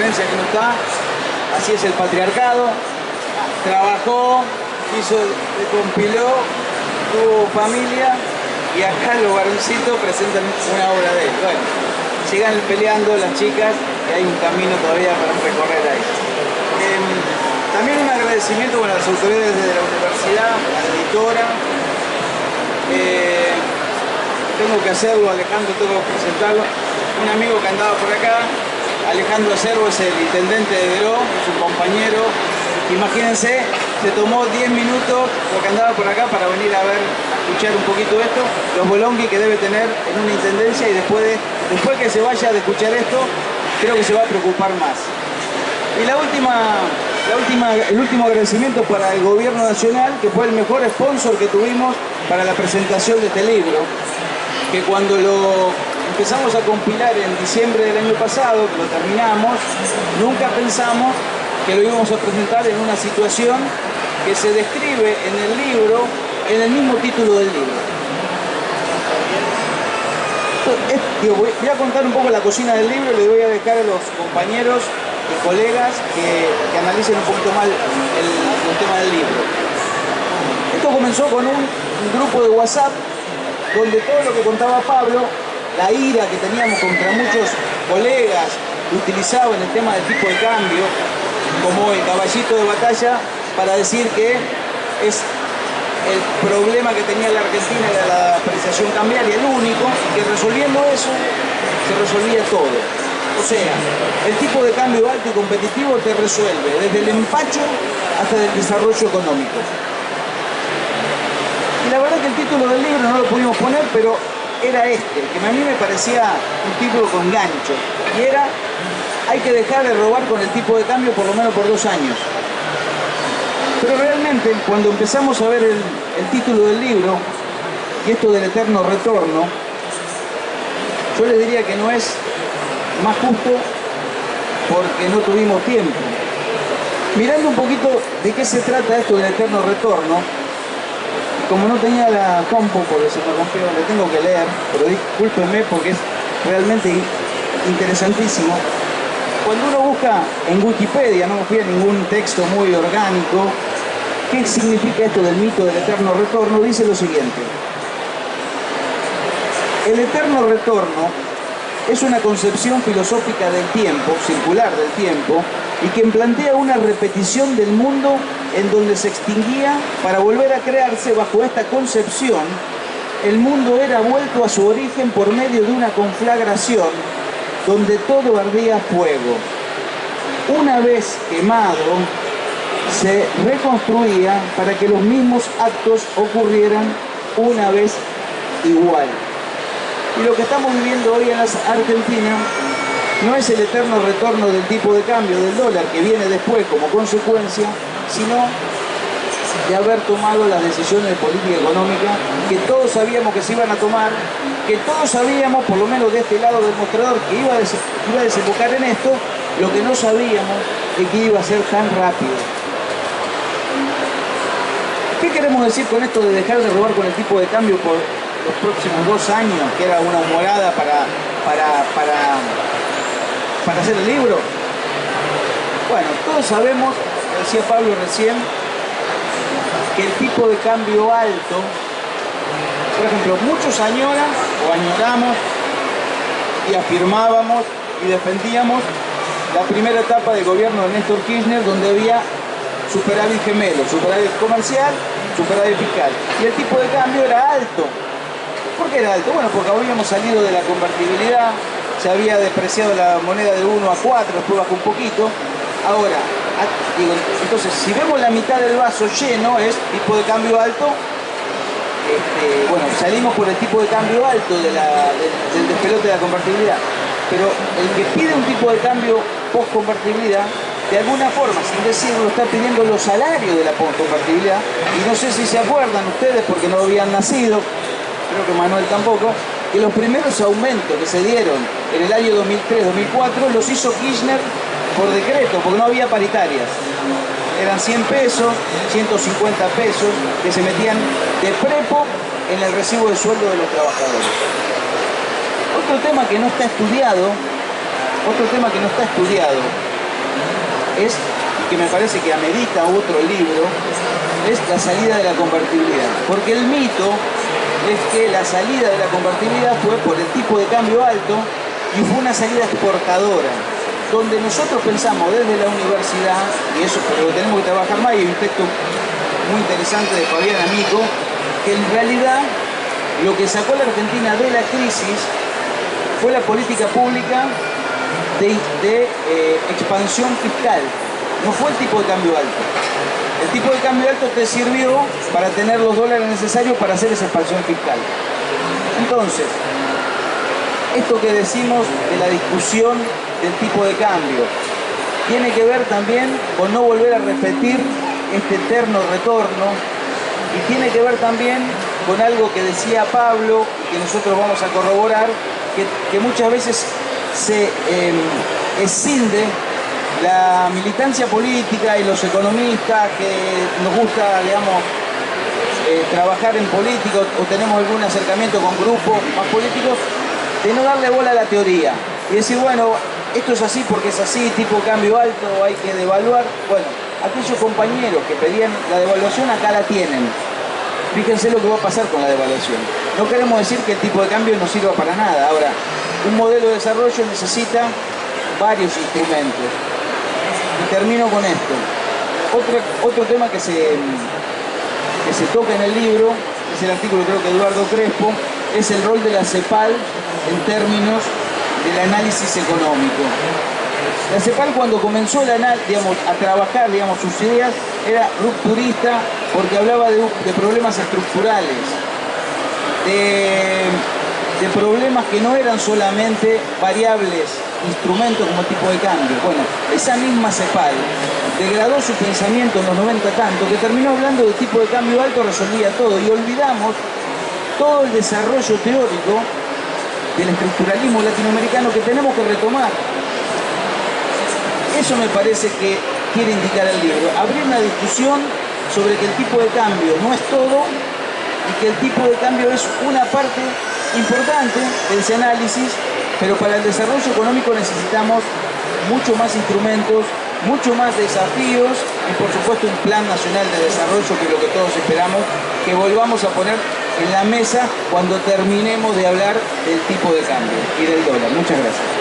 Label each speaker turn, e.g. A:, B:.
A: Florencia que no está, así es el patriarcado, trabajó, compiló, tuvo familia y acá los varoncitos presentan una obra de él. Bueno, sigan peleando las chicas y hay un camino todavía para recorrer ahí. También un agradecimiento a las autoridades de la universidad, a la editora. Tengo que hacerlo, Alejandro, tengo que presentarlo. Un amigo que andaba por acá, Alejandro Acervo, es el intendente de Veró, es un compañero. Imagínense, se tomó 10 minutos lo que andaba por acá para venir a ver, a escuchar un poquito esto, los bolonguis que debe tener en una intendencia, y después que se vaya de escuchar esto, creo que se va a preocupar más. Y el último agradecimiento para el gobierno nacional, que fue el mejor sponsor que tuvimos para la presentación de este libro, que cuando lo empezamos a compilar en diciembre del año pasado, que lo terminamos, nunca pensamos que lo íbamos a presentar en una situación que se describe en el libro, en el mismo título del libro. Voy a contar un poco la cocina del libro y le voy a dejar a los compañeros y colegas que analicen un poquito más el tema del libro. Esto comenzó con un grupo de WhatsApp donde todo lo que contaba Pablo, la ira que teníamos contra muchos colegas que utilizaban el tema del tipo de cambio como el caballito de batalla para decir que es el problema que tenía la Argentina, era la apreciación cambiaria, el único, que resolviendo eso se resolvía todo. O sea, el tipo de cambio alto y competitivo te resuelve desde el empacho hasta el desarrollo económico. Y la verdad que el título del libro no lo pudimos poner, pero era este, que a mí me parecía un título con gancho. Y era, hay que dejar de robar con el tipo de cambio por lo menos por 2 años. Pero realmente, cuando empezamos a ver el título del libro, y esto del eterno retorno, yo les diría que no es más justo porque no tuvimos tiempo. Mirando un poquito de qué se trata esto del eterno retorno, como no tenía la compu porque se me rompió, le tengo que leer, pero discúlpenme porque es realmente interesantísimo. Cuando uno busca en Wikipedia, no me fui a ningún texto muy orgánico, ¿qué significa esto del mito del eterno retorno? Dice lo siguiente: el eterno retorno es una concepción filosófica del tiempo, circular del tiempo, y que plantea una repetición del mundo en donde se extinguía para volver a crearse. Bajo esta concepción, el mundo era vuelto a su origen por medio de una conflagración donde todo ardía a fuego. Una vez quemado, se reconstruía para que los mismos actos ocurrieran una vez igual. Y lo que estamos viviendo hoy en la Argentina no es el eterno retorno del tipo de cambio del dólar que viene después como consecuencia, sino de haber tomado las decisiones de política económica que todos sabíamos que se iban a tomar, que todos sabíamos, por lo menos de este lado del mostrador, que iba a desembocar en esto. Lo que no sabíamos es que iba a ser tan rápido. ¿Qué queremos decir con esto de dejar de robar con el tipo de cambio por los próximos 2 años, que era una humorada para hacer el libro? Bueno, todos sabemos, decía Pablo recién, que el tipo de cambio alto, por ejemplo, muchos añoran o añoramos y afirmábamos y defendíamos la primera etapa del gobierno de Néstor Kirchner, donde había superávit gemelo, superávit comercial, superávit fiscal, y el tipo de cambio era alto. ¿Por qué era alto? Bueno, porque habíamos salido de la convertibilidad, se había depreciado la moneda de 1 a 4, después bajó un poquito. Ahora, entonces, si vemos la mitad del vaso lleno, es tipo de cambio alto. Bueno, salimos por el tipo de cambio alto del despelote de la convertibilidad. Pero el que pide un tipo de cambio post-convertibilidad, de alguna forma, sin decirlo, está pidiendo los salarios de la post-convertibilidad. Y no sé si se acuerdan ustedes, porque no habían nacido, creo que Manuel tampoco, que los primeros aumentos que se dieron en el año 2003-2004 los hizo Kirchner por decreto, porque no había paritarias. Eran 100 pesos, 150 pesos que se metían de prepo en el recibo de sueldo de los trabajadores. Otro tema que no está estudiado es, que me parece que amerita otro libro, es la salida de la convertibilidad. Porque el mito es que la salida de la convertibilidad fue por el tipo de cambio alto y fue una salida exportadora, donde nosotros pensamos desde la universidad, y eso lo tenemos que trabajar más, y hay un texto muy interesante de Fabián Amico, que en realidad lo que sacó a la Argentina de la crisis fue la política pública de expansión fiscal, no fue el tipo de cambio alto. El tipo de cambio alto te sirvió para tener los dólares necesarios para hacer esa expansión fiscal. Entonces, esto que decimos de la discusión del tipo de cambio tiene que ver también con no volver a repetir este eterno retorno, y tiene que ver también con algo que decía Pablo y que nosotros vamos a corroborar, que muchas veces se escinde la militancia política y los economistas que nos gusta, digamos, trabajar en política o tenemos algún acercamiento con grupos más políticos, de no darle bola a la teoría y decir, bueno, esto es así porque es así, tipo cambio alto, hay que devaluar. Bueno, aquellos compañeros que pedían la devaluación acá la tienen. Fíjense lo que va a pasar con la devaluación. No queremos decir que el tipo de cambio no sirva para nada. Ahora, un modelo de desarrollo necesita varios instrumentos. Y termino con esto. Otro tema que se toca en el libro, es el artículo creo que Eduardo Crespo, es el rol de la CEPAL en términos del análisis económico. La CEPAL, cuando comenzó a trabajar sus ideas, era rupturista porque hablaba de problemas estructurales, de problemas que no eran solamente variables, instrumentos como tipo de cambio. Bueno, esa misma CEPAL degradó su pensamiento en los 90 tanto que terminó hablando de tipo de cambio alto resolvía todo, y olvidamos todo el desarrollo teórico del estructuralismo latinoamericano que tenemos que retomar. Eso me parece que quiere indicar el libro, abrir una discusión sobre que el tipo de cambio no es todo y que el tipo de cambio es una parte importante de ese análisis, pero para el desarrollo económico necesitamos mucho más instrumentos, mucho más desafíos y por supuesto un plan nacional de desarrollo, que es lo que todos esperamos que volvamos a poner en la mesa cuando terminemos de hablar del tipo de cambio y del dólar. Muchas gracias.